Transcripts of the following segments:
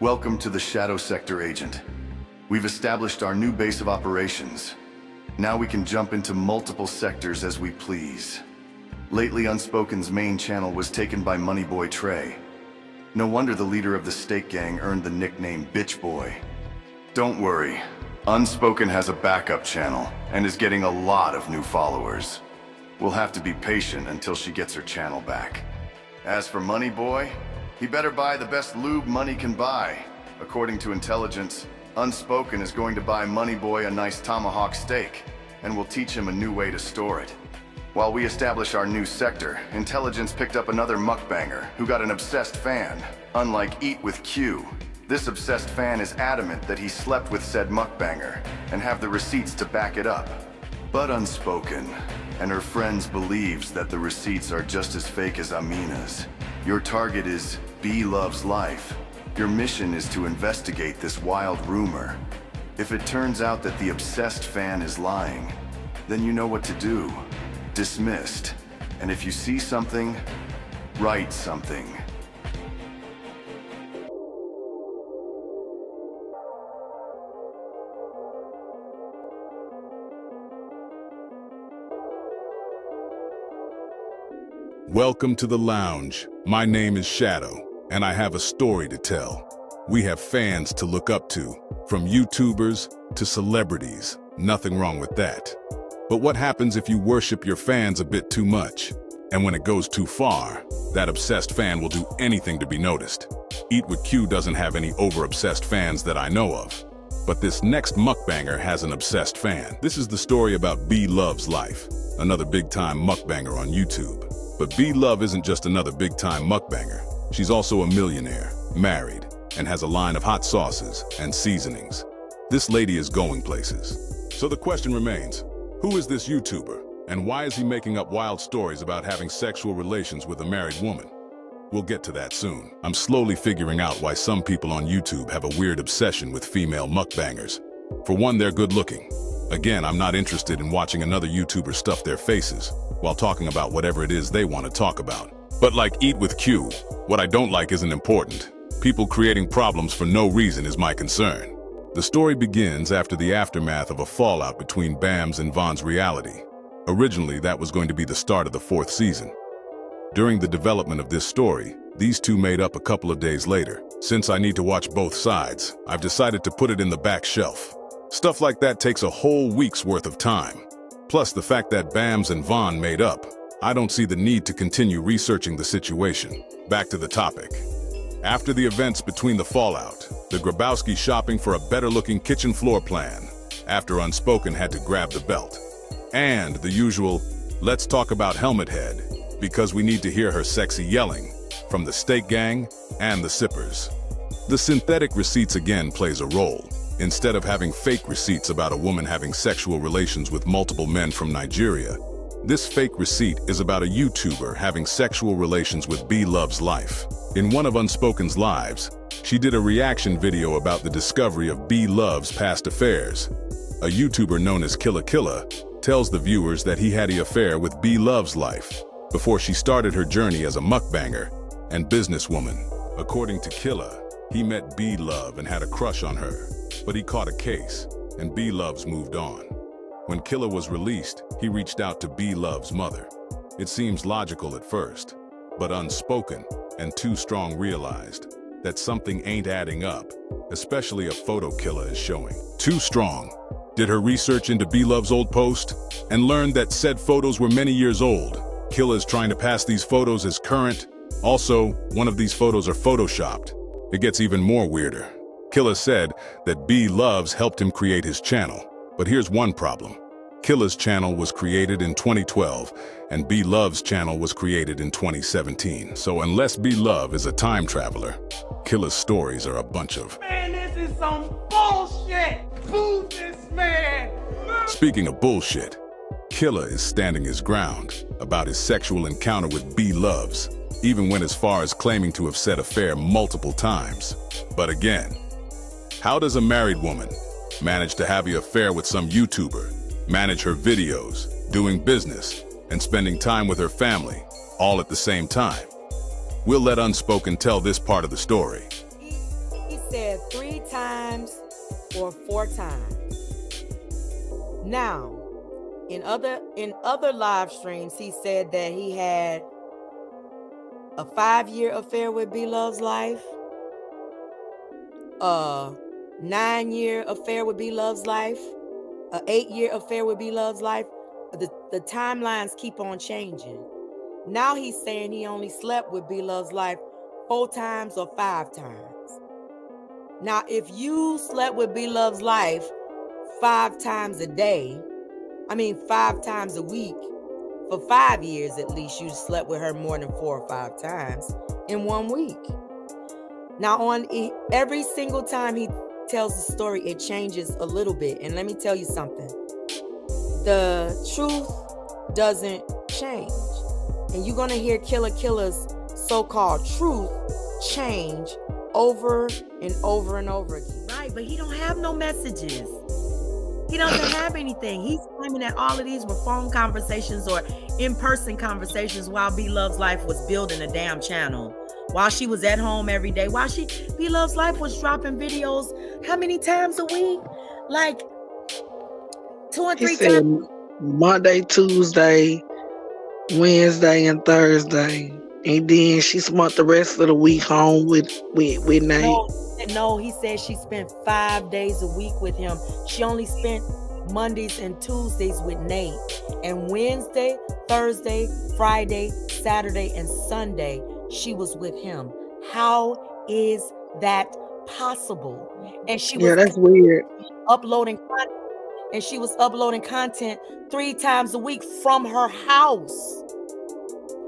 Welcome to the Shadow Sector, Agent. We've established our new base of operations. Now we can jump into multiple sectors as we please. Lately, Unspoken's main channel was taken by Moneyboy Trey. No wonder the leader of the Stake Gang earned the nickname Bitch Boy. Don't worry, Unspoken has a backup channel and is getting a lot of new followers. We'll have to be patient until she gets her channel back. As for Moneyboy, he better buy the best lube money can buy. According to intelligence, Unspoken is going to buy Moneyboy a nice tomahawk steak, and will teach him a new way to store it. While we establish our new sector, intelligence picked up another mukbanger who got an obsessed fan. Unlike Eat with Q, this obsessed fan is adamant that he slept with said mukbanger and have the receipts to back it up. But Unspoken and her friends believes that the receipts are just as fake as Amina's. Your target is B Loves Life. Your mission is to investigate this wild rumor. If it turns out that the obsessed fan is lying, then you know what to do. Dismissed. And if you see something, write something. Welcome to the lounge. My name is Shadow, and I have a story to tell. We have fans to look up to, from YouTubers to celebrities. Nothing wrong with that. But what happens if you worship your fans a bit too much? And when it goes too far, that obsessed fan will do anything to be noticed. Eat with Q doesn't have any over-obsessed fans that I know of. But this next mukbanger has an obsessed fan. This is the story about B Loves Life, another big-time mukbanger on YouTube. But B Love isn't just another big-time mukbanger. She's also a millionaire, married, and has a line of hot sauces and seasonings. This lady is going places. So the question remains, who is this YouTuber, and why is he making up wild stories about having sexual relations with a married woman? We'll get to that soon. I'm slowly figuring out why some people on YouTube have a weird obsession with female mukbangers. For one, they're good-looking. Again, I'm not interested in watching another YouTuber stuff their faces while talking about whatever it is they want to talk about. But like Eat with Q, what I don't like isn't important. People creating problems for no reason is my concern. The story begins after the aftermath of a fallout between Bam's and Von's reality. Originally, that was going to be the start of the 4th season. During the development of this story, these two made up a couple of days later. Since I need to watch both sides, I've decided to put it in the back shelf. Stuff like that takes a whole week's worth of time. Plus the fact that Bams and Von made up, I don't see the need to continue researching the situation. Back to the topic. After the events between the fallout, the Grabowski shopping for a better-looking kitchen floor plan, after Unspoken had to grab the belt. And the usual, let's talk about Helmet Head, because we need to hear her sexy yelling, from the Stake Gang and the Sippers. The synthetic receipts again plays a role. Instead of having fake receipts about a woman having sexual relations with multiple men from Nigeria, this fake receipt is about a YouTuber having sexual relations with B Loves Life. In one of Unspoken's lives, she did a reaction video about the discovery of B Love's past affairs. A YouTuber known as Killa Killa tells the viewers that he had an affair with B Loves Life before she started her journey as a mukbanger and businesswoman. According to Killa, he met B Love and had a crush on her, but he caught a case, and B Loves moved on. When Killa was released, he reached out to B Love's mother. It seems logical at first, but Unspoken and Too Strong realized that something ain't adding up, especially a photo Killa is showing. Too Strong did her research into B Love's old post and learned that said photos were many years old. Killa is trying to pass these photos as current. Also, one of these photos are photoshopped. It gets even more weirder. Killa said that B Loves helped him create his channel. But here's one problem. Killa's channel was created in 2012, and B Love's channel was created in 2017. So unless B Love is a time traveler, Killa's stories are a bunch of... Man, this is some bullshit! Boo this man! Speaking of bullshit, Killa is standing his ground about his sexual encounter with B Loves, even went as far as claiming to have said affair multiple times. But again, how does a married woman manage to have an affair with some YouTuber, manage her videos, doing business, and spending time with her family, all at the same time? We'll let Unspoken tell this part of the story. said 3 times or 4 times. Now, in other live streams, he said that he had a 5-year affair with B Love's life, a 9-year affair with B Love's life, a 8-year affair with B Love's life. The timelines keep on changing. Now he's saying he only slept with B Love's life 4 times or 5 times. Now, if you slept with B Love's life 5 times a day, 5 times a week, for 5 years at least, you slept with her more than 4 or 5 times in 1 week. Now, on every single time he tells the story, it changes a little bit. And let me tell you something. The truth doesn't change. And you're going to hear Killer Killer's so-called truth change over and over and over again. Right, but he don't have no messages. He doesn't have anything. He's claiming that all of these were phone conversations or in-person conversations while B Love's life was building a damn channel. While she was at home every day. While B Love's life was dropping videos how many times a week? Like 2 or 3 times. Monday, Tuesday, Wednesday, and Thursday. And then she spent the rest of the week home with Nate. No, he said she spent 5 days a week with him. She only spent Mondays and Tuesdays with Nate. And Wednesday, Thursday, Friday, Saturday, and Sunday, she was with him. How is that possible? And she was that's weird. Uploading content. And she was uploading content 3 times a week from her house.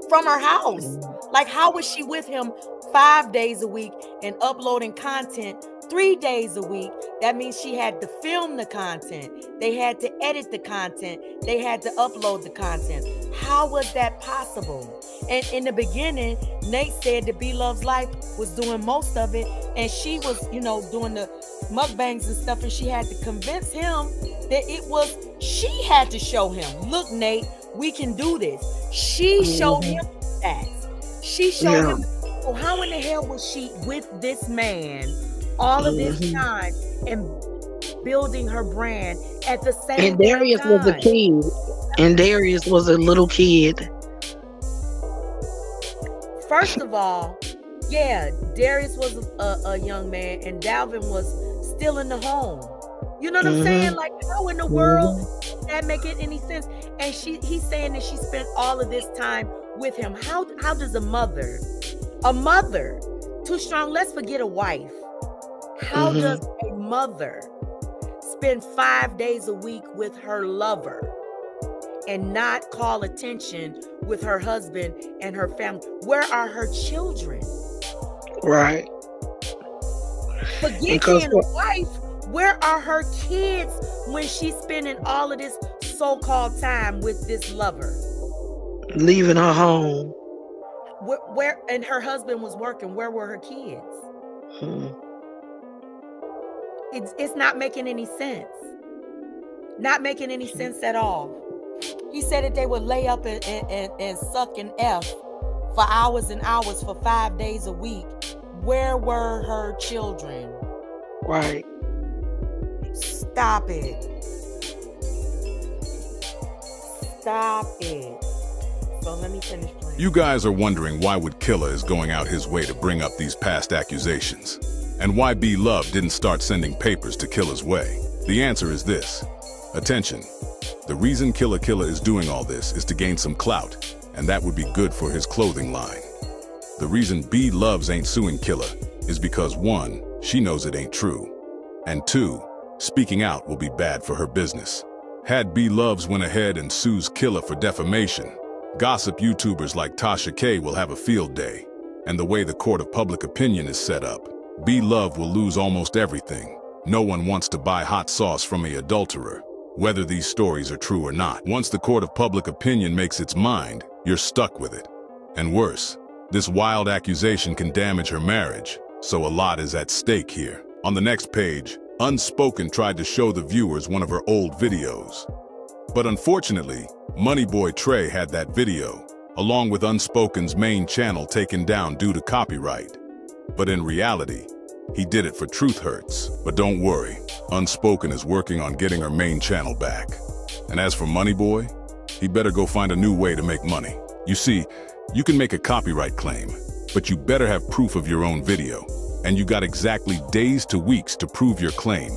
From her house. Like, how was she with him 5 days a week and uploading content 3 days a week? That means she had to film the content. They had to edit the content. They had to upload the content. How was that possible? And in the beginning, Nate said that B Love's life was doing most of it. And she was, doing the mukbangs and stuff. And she had to convince him that she had to show him, look, Nate, we can do this. She showed him that. She showed him. So how in the hell was she with this man all of this time and building her brand at the same time? And Darius was a kid. And Darius was a little kid. First of all, Darius was a young man and Dalvin was still in the home. You know what I'm saying? Like, how in the world does that make any sense? And he's saying that she spent all of this time with him. How does a mother, too strong, let's forget a wife. How does a mother spend 5 days a week with her lover and not call attention with her husband and her family? Where are her children? Right. Forget being a wife. Where are her kids when she's spending all of this so-called time with this lover? Leaving her home. Where and her husband was working. Where were her kids? It's not making any sense. Not making any sense at all. He said that they would lay up and suck and F for hours and hours for 5 days a week. Where were her children? Right. Stop it. Stop it. So let me finish playing. You guys are wondering why would Killer is going out his way to bring up these past accusations, and why B Love didn't start sending papers to Killer's way. The answer is this. Attention. The reason Killer is doing all this is to gain some clout, and that would be good for his clothing line. The reason B Loves ain't suing Killer is because 1, she knows it ain't true, and 2, speaking out will be bad for her business. Had B Loves went ahead and sues Killer for defamation, gossip YouTubers like Tasha K will have a field day, and the way the court of public opinion is set up, B Love will lose almost everything. No one wants to buy hot sauce from an adulterer, whether these stories are true or not. Once the court of public opinion makes its mind, you're stuck with it. And worse, this wild accusation can damage her marriage, so a lot is at stake here. On the next page, Unspoken tried to show the viewers one of her old videos. But unfortunately, Moneyboy Trey had that video, along with Unspoken's main channel taken down due to copyright. But in reality, He did it for Truth Hurts. But don't worry, Unspoken is working on getting her main channel back. And as for Money Boy, he better go find a new way to make money. You see, you can make a copyright claim, but you better have proof of your own video. And you got exactly days to weeks to prove your claim.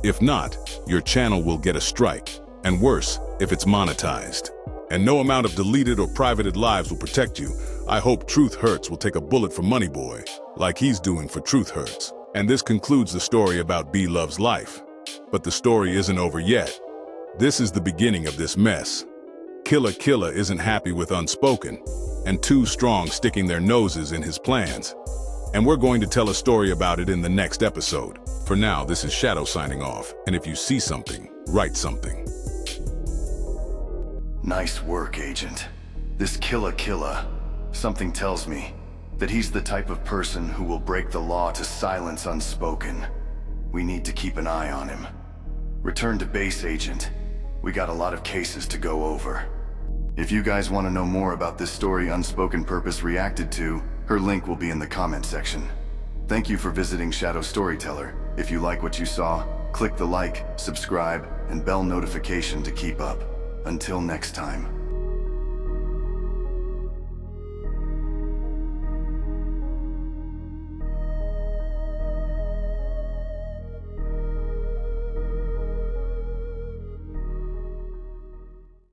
If not, your channel will get a strike. And worse, if it's monetized. And no amount of deleted or privated lives will protect you. I hope Truth Hurts will take a bullet for Money Boy, like he's doing for Truth Hurts. And this concludes the story about B Love's life. But the story isn't over yet. This is the beginning of this mess. Killa Killa isn't happy with Unspoken, and Too Strong sticking their noses in his plans. And we're going to tell a story about it in the next episode. For now, this is Shadow signing off, and if you see something, write something. Nice work, Agent. This Killa Killa, something tells me that he's the type of person who will break the law to silence Unspoken. We need to keep an eye on him. Return to base, Agent. We got a lot of cases to go over. If you guys want to know more about this story Unspoken Purpose reacted to, her link will be in the comment section. Thank you for visiting Shadow Storyteller. If you like what you saw, click the like, subscribe, and bell notification to keep up. Until next time.